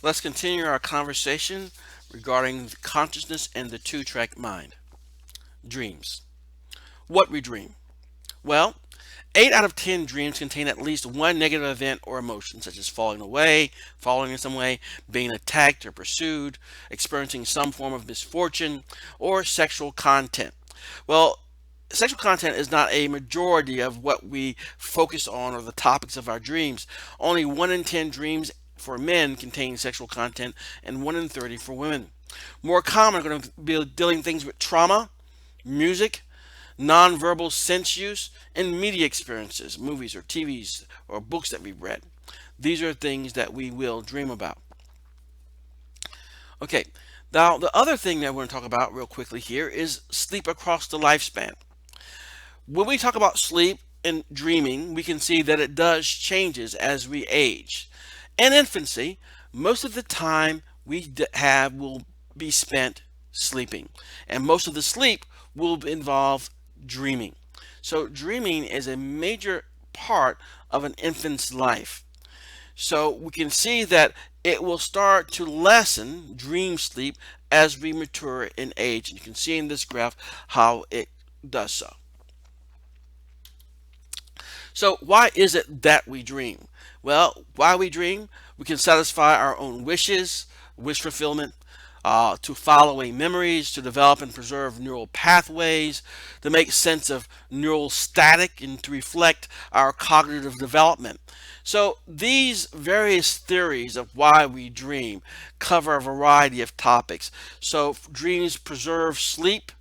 Let's continue our conversation regarding consciousness and the two-track mind. Dreams. What we dream. Well, 8 out of 10 dreams contain at least one negative event or emotion, such as falling away, falling in some way, being attacked or pursued, experiencing some form of misfortune, or sexual content. Well, sexual content is not a majority of what we focus on or the topics of our dreams. Only 1 in 10 dreams for men contain sexual content and 1 in 30 for women. More common are going to be dealing things with trauma, music, nonverbal sense use, and media experiences, movies or TVs or books that we've read. These are things that we will dream about. Okay, now the other thing that I want to talk about real quickly here is sleep across the lifespan. When we talk about sleep and dreaming, we can see that it does changes as we age. In infancy, most of the time we have will be spent sleeping, and most of the sleep will involve dreaming. So dreaming is a major part of an infant's life. So we can see that it will start to lessen dream sleep as we mature in age. And you can see in this graph how it does so. So why is it that we dream? Well, why we dream? We can satisfy our own wishes, wish fulfillment, to follow away memories, to develop and preserve neural pathways, to make sense of neural static, and to reflect our cognitive development. So these various theories of why we dream cover a variety of topics. So dreams preserve sleep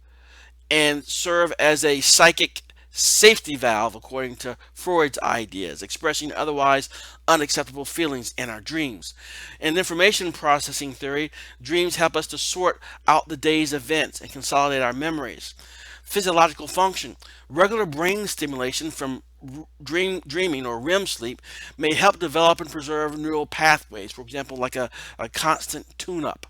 and serve as a psychic safety valve, according to Freud's ideas, expressing otherwise unacceptable feelings in our dreams. In information processing theory, dreams help us to sort out the day's events and consolidate our memories. Physiological function. Regular brain stimulation from dreaming or REM sleep may help develop and preserve neural pathways, for example, like a constant tune-up.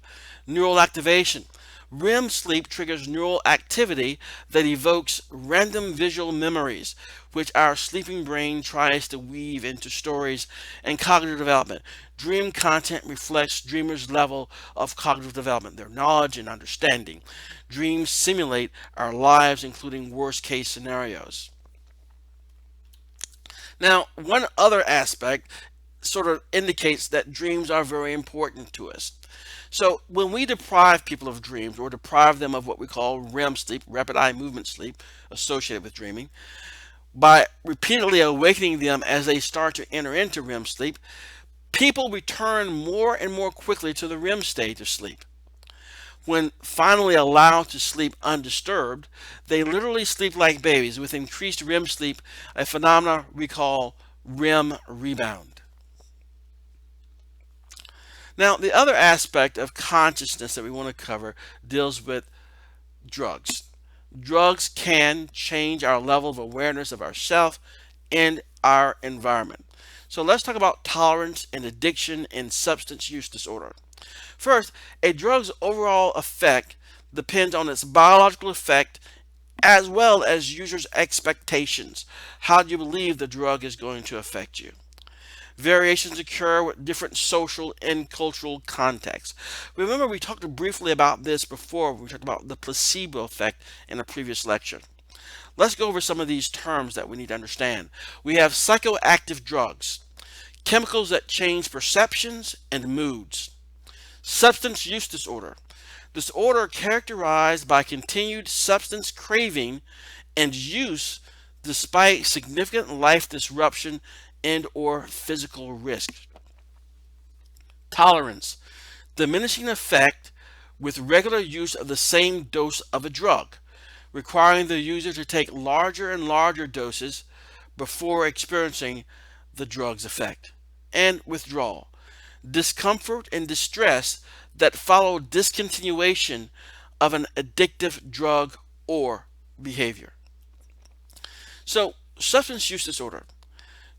Neural activation. REM sleep triggers neural activity that evokes random visual memories, which our sleeping brain tries to weave into stories and cognitive development. Dream content reflects dreamers' level of cognitive development, their knowledge and understanding. Dreams simulate our lives, including worst case scenarios. Now, one other aspect sort of indicates that dreams are very important to us. So when we deprive people of dreams or deprive them of what we call REM sleep, rapid eye movement sleep, associated with dreaming, by repeatedly awakening them as they start to enter into REM sleep, people return more and more quickly to the REM state of sleep. When finally allowed to sleep undisturbed, they literally sleep like babies with increased REM sleep, a phenomenon we call REM rebound. Now, the other aspect of consciousness that we want to cover deals with drugs. Drugs can change our level of awareness of ourself and our environment. So let's talk about tolerance and addiction and substance use disorder. First, a drug's overall effect depends on its biological effect as well as users' expectations. How do you believe the drug is going to affect you? Variations occur with different social and cultural contexts. Remember, we talked briefly about this before. We talked about the placebo effect in a previous lecture. Let's go over some of these terms that we need to understand. We have psychoactive drugs, chemicals that change perceptions and moods. Substance use disorder characterized by continued substance craving and use despite significant life disruption and or physical risk. Tolerance, diminishing effect with regular use of the same dose of a drug, requiring the user to take larger and larger doses before experiencing the drug's effect. And withdrawal, discomfort and distress that follow discontinuation of an addictive drug or behavior. So, substance use disorder.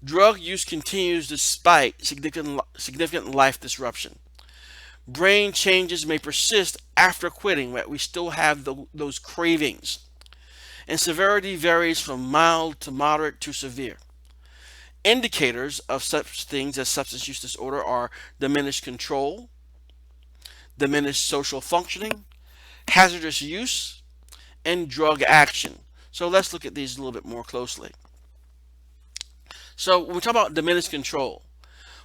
Drug use continues despite significant life disruption. Brain changes may persist after quitting, but we still have those cravings. And severity varies from mild to moderate to severe. Indicators of such things as substance use disorder are diminished control, diminished social functioning, hazardous use, and drug action. So let's look at these a little bit more closely. So when we talk about diminished control,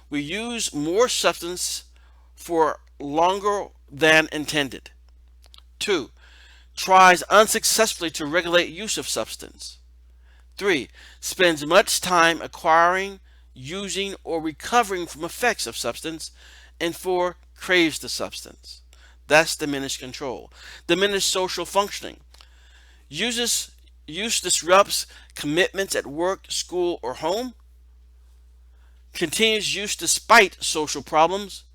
we use more substance for longer than intended. 2. Tries unsuccessfully to regulate use of substance. 3. Spends much time acquiring, using, or recovering from effects of substance. And 4. Craves the substance. That's diminished control. Diminished social functioning. Use disrupts commitments at work, school, or home. Continues use despite social problems,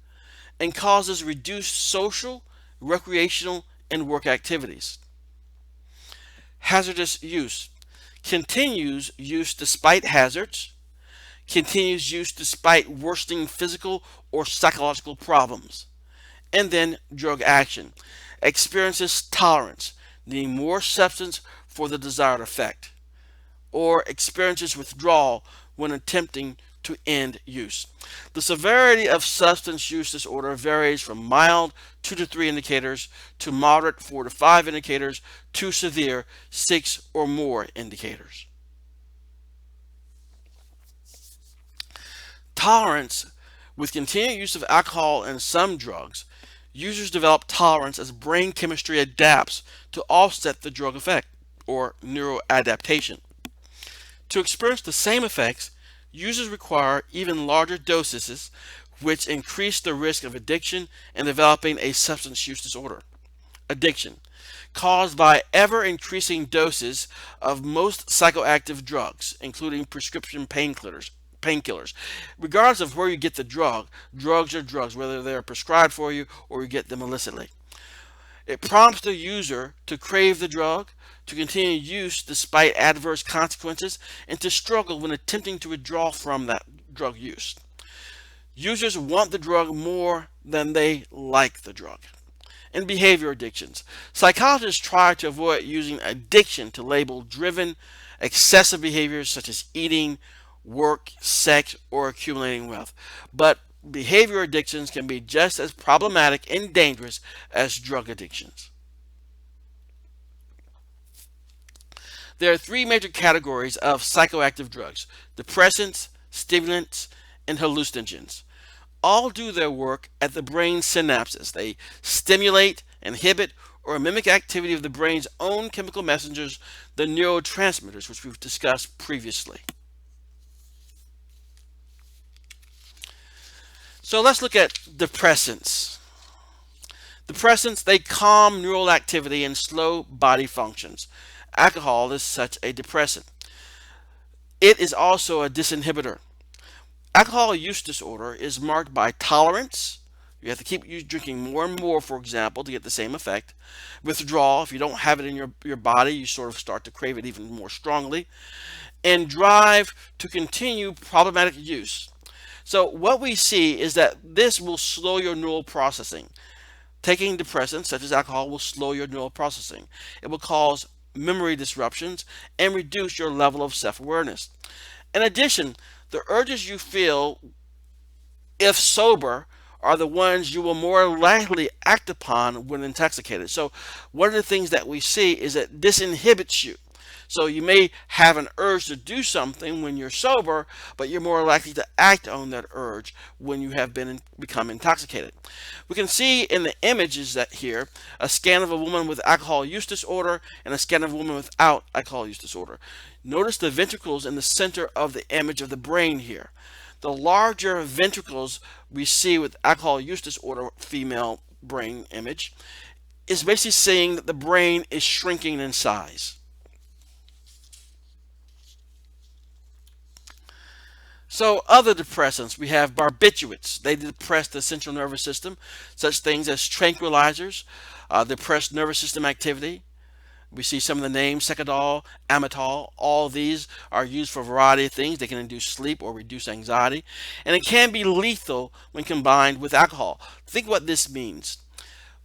and causes reduced social, recreational, and work activities. Hazardous use. Continues use despite hazards. Continues use despite worsening physical or psychological problems. And then drug action. Experiences tolerance, needing more substance for the desired effect. Or experiences withdrawal when attempting to end use. The severity of substance use disorder varies from mild 2 to 3 indicators to moderate 4 to 5 indicators to severe 6 or more indicators. Tolerance. With continued use of alcohol and some drugs, users develop tolerance as brain chemistry adapts to offset the drug effect, or neuroadaptation. To experience the same effects, users require even larger doses, which increase the risk of addiction and developing a substance use disorder. Addiction, caused by ever-increasing doses of most psychoactive drugs, including prescription painkillers. Regardless of where you get the drug, drugs are drugs, whether they're prescribed for you or you get them illicitly. It prompts the user to crave the drug, to continue use despite adverse consequences, and to struggle when attempting to withdraw from that drug use. Users want the drug more than they like the drug. And behavior addictions. Psychologists try to avoid using addiction to label driven, excessive behaviors such as eating, work, sex, or accumulating wealth. But behavior addictions can be just as problematic and dangerous as drug addictions. There are 3 major categories of psychoactive drugs: depressants, stimulants, and hallucinogens. All do their work at the brain synapses. They stimulate, inhibit, or mimic activity of the brain's own chemical messengers, the neurotransmitters, which we've discussed previously. So let's look at depressants. Depressants, they calm neural activity and slow body functions. Alcohol is such a depressant. It is also a disinhibitor. Alcohol use disorder is marked by tolerance. You have to keep drinking more and more, for example, to get the same effect. Withdrawal. If you don't have it in your body, you sort of start to crave it even more strongly. And drive to continue problematic use. So what we see is that this will slow your neural processing. Taking depressants, such as alcohol, will slow your neural processing. It will cause memory disruptions and reduce your level of self-awareness. In addition, the urges you feel, if sober, are the ones you will more likely act upon when intoxicated. So one of the things that we see is that this inhibits you. So you may have an urge to do something when you're sober, but you're more likely to act on that urge when you have become intoxicated. We can see in the images that here a scan of a woman with alcohol use disorder and a scan of a woman without alcohol use disorder. Notice the ventricles in the center of the image of the brain here. The larger ventricles we see with alcohol use disorder female brain image is basically saying that the brain is shrinking in size. So other depressants, we have barbiturates. They depress the central nervous system. Such things as tranquilizers depress nervous system activity. We see some of the names: Secadol, Amitol. All these are used for a variety of things. They can induce sleep or reduce anxiety. And it can be lethal when combined with alcohol. Think what this means.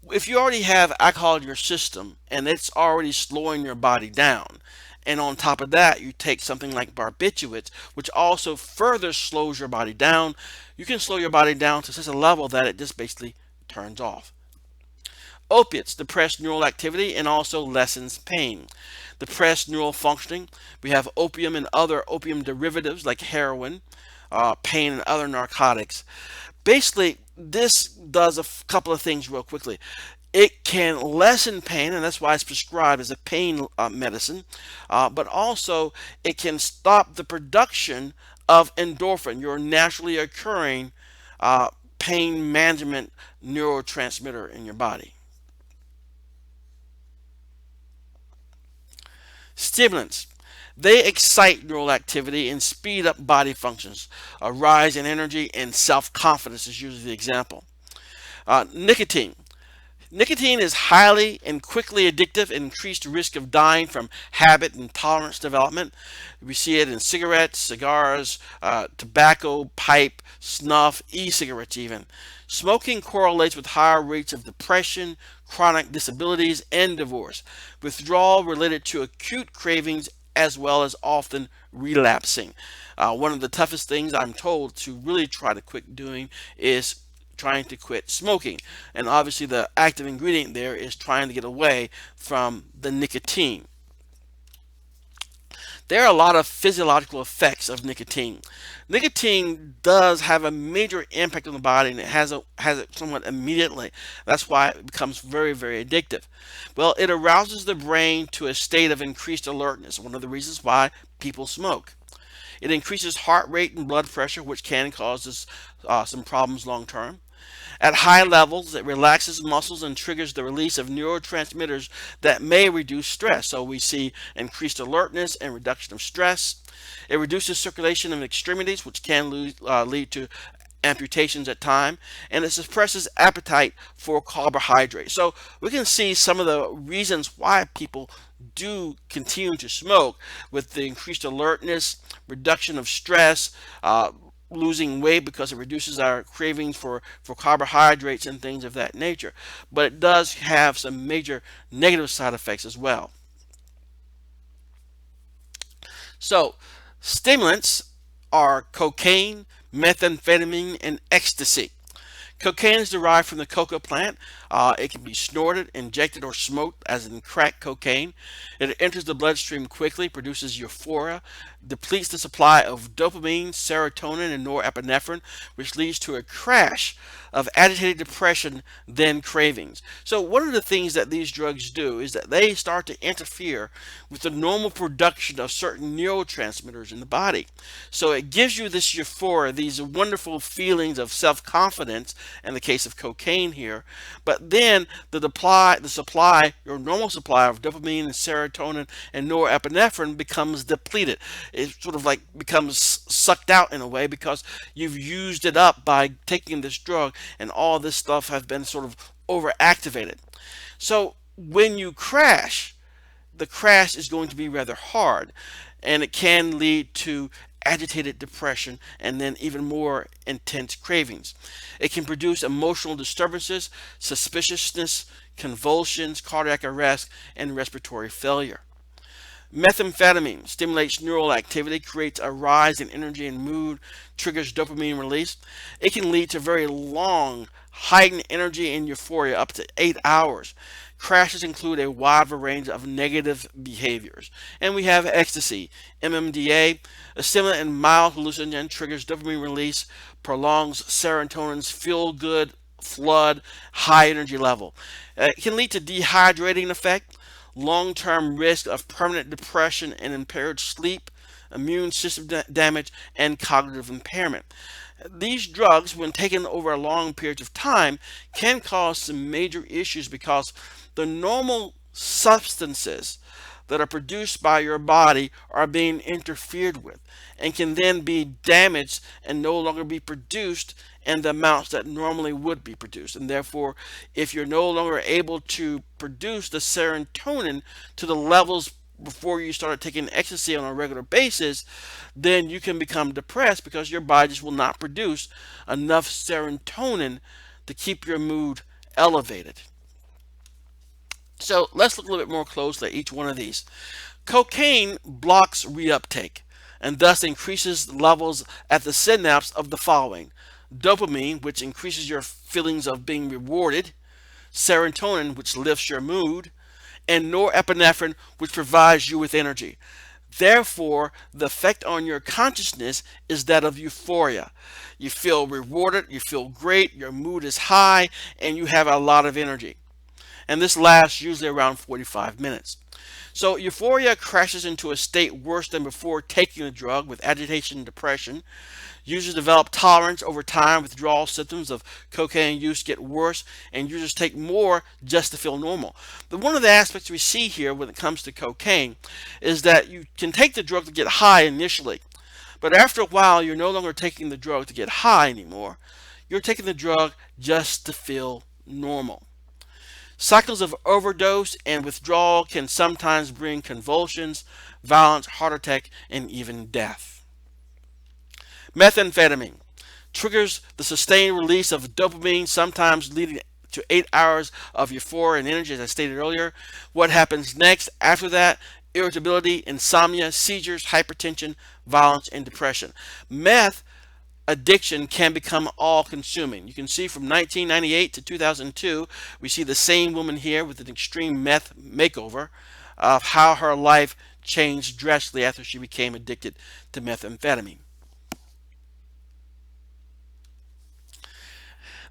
If you already have alcohol in your system and it's already slowing your body down, and on top of that you take something like barbiturates, which also further slows your body down, you can slow your body down to such a level that it just basically turns off. Opiates depress neural activity and also lessens pain. Depress neural functioning. We have opium and other opium derivatives like heroin, pain, and other narcotics. Basically, this does a couple of things real quickly. It can lessen pain, and that's why it's prescribed as a pain medicine, but also it can stop the production of endorphin, your naturally occurring uh, pain management neurotransmitter in your body. Stimulants. They excite neural activity and speed up body functions. A rise in energy and self-confidence is usually the example. Nicotine. Nicotine is highly and quickly addictive and increased risk of dying from habit and tolerance development. We see it in cigarettes, cigars, tobacco, pipe, snuff, e-cigarettes even. Smoking correlates with higher rates of depression, chronic disabilities, and divorce. Withdrawal related to acute cravings as well as often relapsing. One of the toughest things I'm told to really try to quit doing is trying to quit smoking. And obviously the active ingredient there is trying to get away from the nicotine. There are a lot of physiological effects of nicotine. Nicotine does have a major impact on the body, and it has it somewhat immediately. That's why it becomes very, very addictive. Well, it arouses the brain to a state of increased alertness, one of the reasons why people smoke. It increases heart rate and blood pressure, which can cause us, some problems long term. At high levels, it relaxes muscles and triggers the release of neurotransmitters that may reduce stress. So we see increased alertness and reduction of stress. It reduces circulation in extremities, which can lead to amputations at time, and it suppresses appetite for carbohydrates. So we can see some of the reasons why people do continue to smoke, with the increased alertness, reduction of stress, losing weight because it reduces our cravings for carbohydrates and things of that nature. But it does have some major negative side effects as well. So stimulants are cocaine, methamphetamine, and ecstasy. Cocaine is derived from the coca plant. It can be snorted, injected, or smoked, as in crack cocaine. It enters the bloodstream quickly, produces euphoria, depletes the supply of dopamine, serotonin, and norepinephrine, which leads to a crash of agitated depression, then cravings. So one of the things that these drugs do is that they start to interfere with the normal production of certain neurotransmitters in the body. So it gives you this euphoria, these wonderful feelings of self-confidence in the case of cocaine here, but then the supply, your normal supply of dopamine and serotonin and norepinephrine becomes depleted. It sort of like becomes sucked out in a way because you've used it up by taking this drug, and all this stuff has been sort of overactivated. So when you crash, the crash is going to be rather hard, and it can lead to agitated depression and then even more intense cravings. It can produce emotional disturbances, suspiciousness, convulsions, cardiac arrest, and respiratory failure. Methamphetamine stimulates neural activity, creates a rise in energy and mood, triggers dopamine release. It can lead to very long, heightened energy and euphoria, up to 8 hours. Crashes include a wide range of negative behaviors. And we have ecstasy, MMDA, a stimulant and mild hallucinogen, triggers dopamine release, prolongs serotonin's feel-good flood, high energy level. It can lead to dehydrating effect, long-term risk of permanent depression and impaired sleep, immune system damage, and cognitive impairment. These drugs, when taken over a long period of time, can cause some major issues because the normal substances that are produced by your body are being interfered with and can then be damaged and no longer be produced in the amounts that normally would be produced. And therefore, if you're no longer able to produce the serotonin to the levels before you started taking ecstasy on a regular basis, then you can become depressed because your body just will not produce enough serotonin to keep your mood elevated. So let's look a little bit more closely at each one of these. Cocaine blocks reuptake and thus increases levels at the synapse of the following: dopamine, which increases your feelings of being rewarded; serotonin, which lifts your mood, and norepinephrine, which provides you with energy. Therefore, the effect on your consciousness is that of euphoria. You feel rewarded, you feel great, your mood is high, and you have a lot of energy. And this lasts usually around 45 minutes. So euphoria crashes into a state worse than before taking the drug with agitation and depression. Users develop tolerance over time. Withdrawal symptoms of cocaine use get worse, and users take more just to feel normal. But one of the aspects we see here when it comes to cocaine is that you can take the drug to get high initially, but after a while, you're no longer taking the drug to get high anymore. You're taking the drug just to feel normal. Cycles of overdose and withdrawal can sometimes bring convulsions, violence, heart attack, and even death. Methamphetamine triggers the sustained release of dopamine, sometimes leading to 8 hours of euphoria and energy, as I stated earlier. What happens next after that? Irritability, insomnia, seizures, hypertension, violence, and depression. Meth addiction can become all-consuming. You can see from 1998 to 2002, we see the same woman here with an extreme meth makeover of how her life changed drastically after she became addicted to methamphetamine.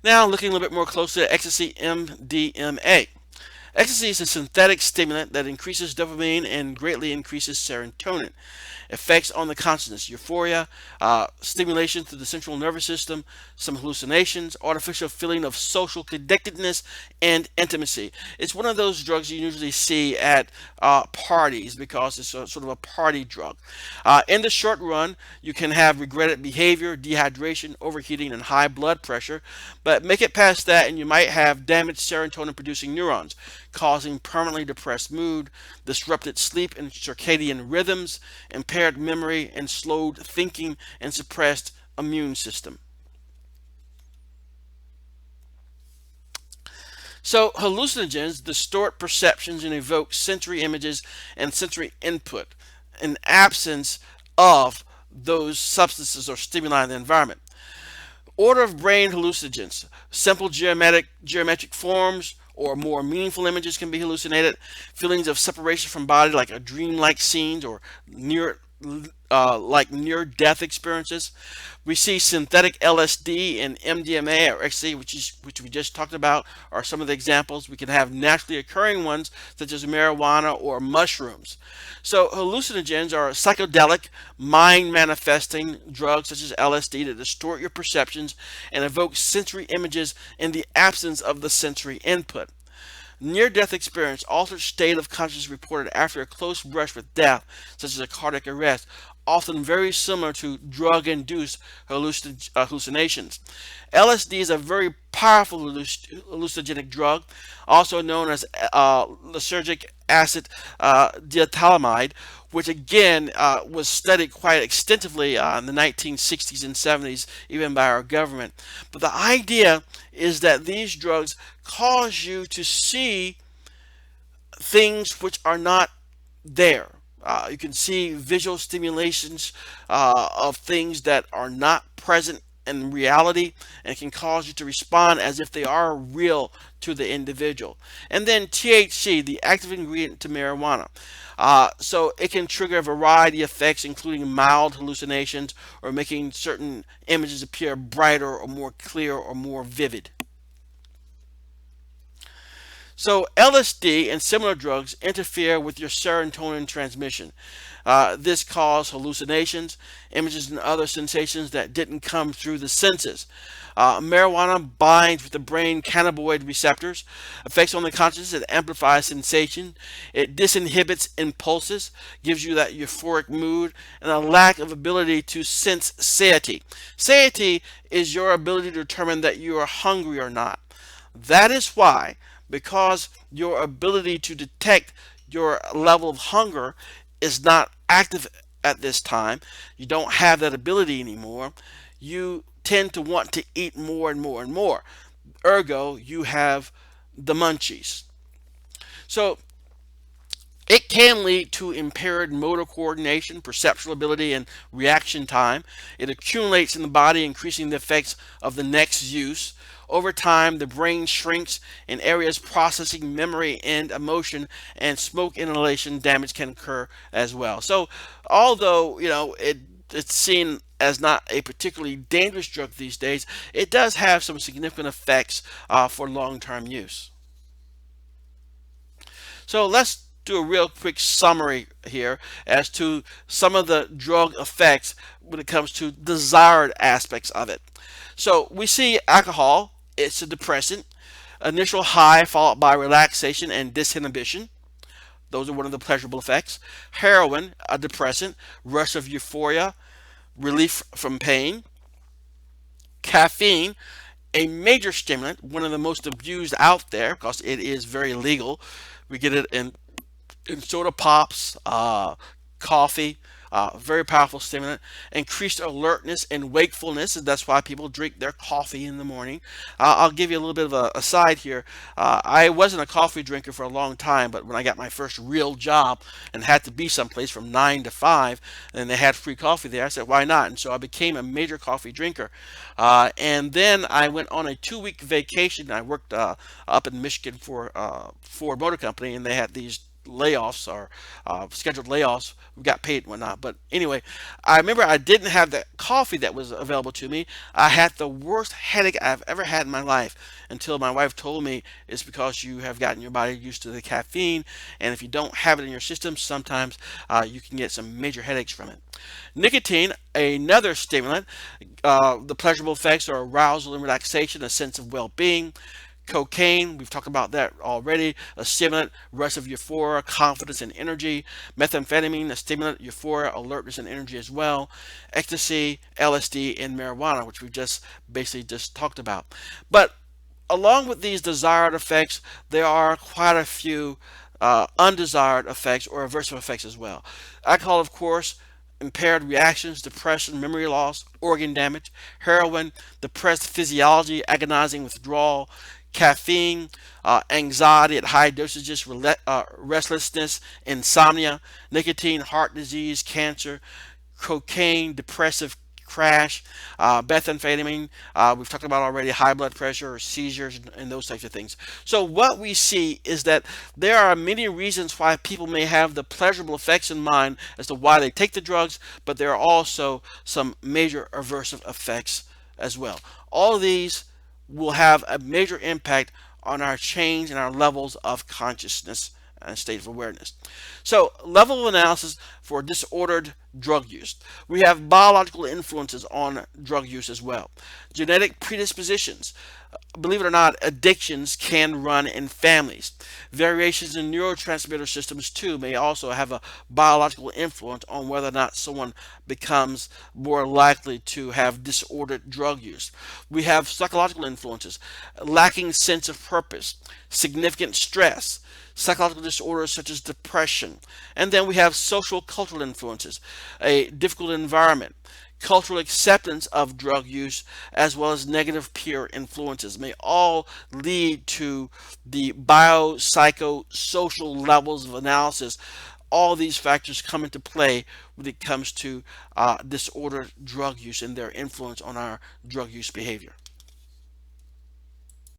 Now, looking a little bit more closely at ecstasy, MDMA. Ecstasy is a synthetic stimulant that increases dopamine and greatly increases serotonin. Effects on the consciousness: euphoria, stimulation through the central nervous system, some hallucinations, artificial feeling of social connectedness, and intimacy. It's one of those drugs you usually see at parties because it's sort of a party drug. In the short run, you can have regretted behavior, dehydration, overheating, and high blood pressure, but make it past that and you might have damaged serotonin producing neurons, causing permanently depressed mood, disrupted sleep and circadian rhythms, impaired memory, and slowed thinking and suppressed immune system. So hallucinogens distort perceptions and evoke sensory images and sensory input in absence of those substances or stimuli in the environment. Order of brain hallucinogens: simple geometric forms or more meaningful images can be hallucinated. Feelings of separation from body, like a dreamlike scenes or near-death experiences. We see synthetic LSD and MDMA or ecstasy, which we just talked about, are some of the examples. We can have naturally occurring ones such as marijuana or mushrooms. So hallucinogens are psychedelic, mind-manifesting drugs such as LSD that distort your perceptions and evoke sensory images in the absence of the sensory input. Near-death experience: altered state of consciousness reported after a close brush with death, such as a cardiac arrest, often very similar to drug-induced hallucinations. LSD is a very powerful hallucinogenic drug, also known as lysergic acid diethylamide, which again was studied quite extensively in the 1960s and 70s, even by our government. But the idea is that these drugs cause you to see things which are not there. You can see visual stimulations of things that are not present in reality, and it can cause you to respond as if they are real to the individual. And then THC, the active ingredient to marijuana. So it can trigger a variety of effects, including mild hallucinations or making certain images appear brighter or more clear or more vivid. So LSD and similar drugs interfere with your serotonin transmission. This causes hallucinations, images, and other sensations that didn't come through the senses. Marijuana binds with the brain cannabinoid receptors, effects on the consciousness. It amplifies sensation. It disinhibits impulses, gives you that euphoric mood, and a lack of ability to sense satiety. Satiety is your ability to determine that you are hungry or not. That is why, because your ability to detect your level of hunger is not active at this time, you don't have that ability anymore, you tend to want to eat more and more and more. Ergo, you have the munchies. So It can lead to impaired motor coordination, perceptual ability, and reaction time. It accumulates in the body, increasing the effects of the next use. Over time, the brain shrinks in areas processing memory and emotion, and smoke inhalation damage can occur as well. So, although it's seen as not a particularly dangerous drug these days, it does have some significant effects for long-term use. So let's do a real quick summary here as to some of the drug effects when it comes to desired aspects of it. So we see alcohol, it's a depressant, initial high followed by relaxation and disinhibition. Those are one of the pleasurable effects. Heroin, a depressant, rush of euphoria, relief from pain. Caffeine, a major stimulant, one of the most abused out there because it is very legal. We get it in soda pops, coffee, very powerful stimulant. Increased alertness and wakefulness, and that's why people drink their coffee in the morning. I'll give you a little bit of a aside here. I wasn't a coffee drinker for a long time, but when I got my first real job and had to be someplace from 9 to 5, and they had free coffee there, I said, why not? And so I became a major coffee drinker. And then I went on a 2-week vacation. I worked up in Michigan for Ford Motor Company, and they had these layoffs or scheduled layoffs. We got paid and whatnot. But anyway, I remember I didn't have the coffee that was available to me. I had the worst headache I've ever had in my life until my wife told me it's because you have gotten your body used to the caffeine. And if you don't have it in your system, sometimes you can get some major headaches from it. Nicotine, another stimulant. The pleasurable effects are arousal and relaxation, a sense of well-being. Cocaine, we've talked about that already, a stimulant, rush of euphoria, confidence and energy. Methamphetamine, a stimulant, euphoria, alertness and energy as well. Ecstasy, LSD, and marijuana, which we just basically just talked about. But along with these desired effects, there are quite a few undesired effects or aversive effects as well. Alcohol, of course, impaired reactions, depression, memory loss, organ damage. Heroin, depressed physiology, agonizing withdrawal. Caffeine, anxiety at high dosages, restlessness, insomnia. Nicotine, heart disease, cancer. Cocaine, depressive crash. Methamphetamine, we've talked about already, high blood pressure, or seizures, and those types of things. So what we see is that there are many reasons why people may have the pleasurable effects in mind as to why they take the drugs, but there are also some major aversive effects as well. All of these will have a major impact on our change in our levels of consciousness and state of awareness. So, level of analysis for disordered drug use. We have biological influences on drug use as well. Genetic predispositions. Believe it or not, addictions can run in families. Variations in neurotransmitter systems too may also have a biological influence on whether or not someone becomes more likely to have disordered drug use. We have psychological influences, lacking sense of purpose, significant stress, psychological disorders such as depression, and then we have social cultural influences, a difficult environment, cultural acceptance of drug use, as well as negative peer influences may all lead to the biopsychosocial levels of analysis. All these factors come into play when it comes to disordered drug use and their influence on our drug use behavior.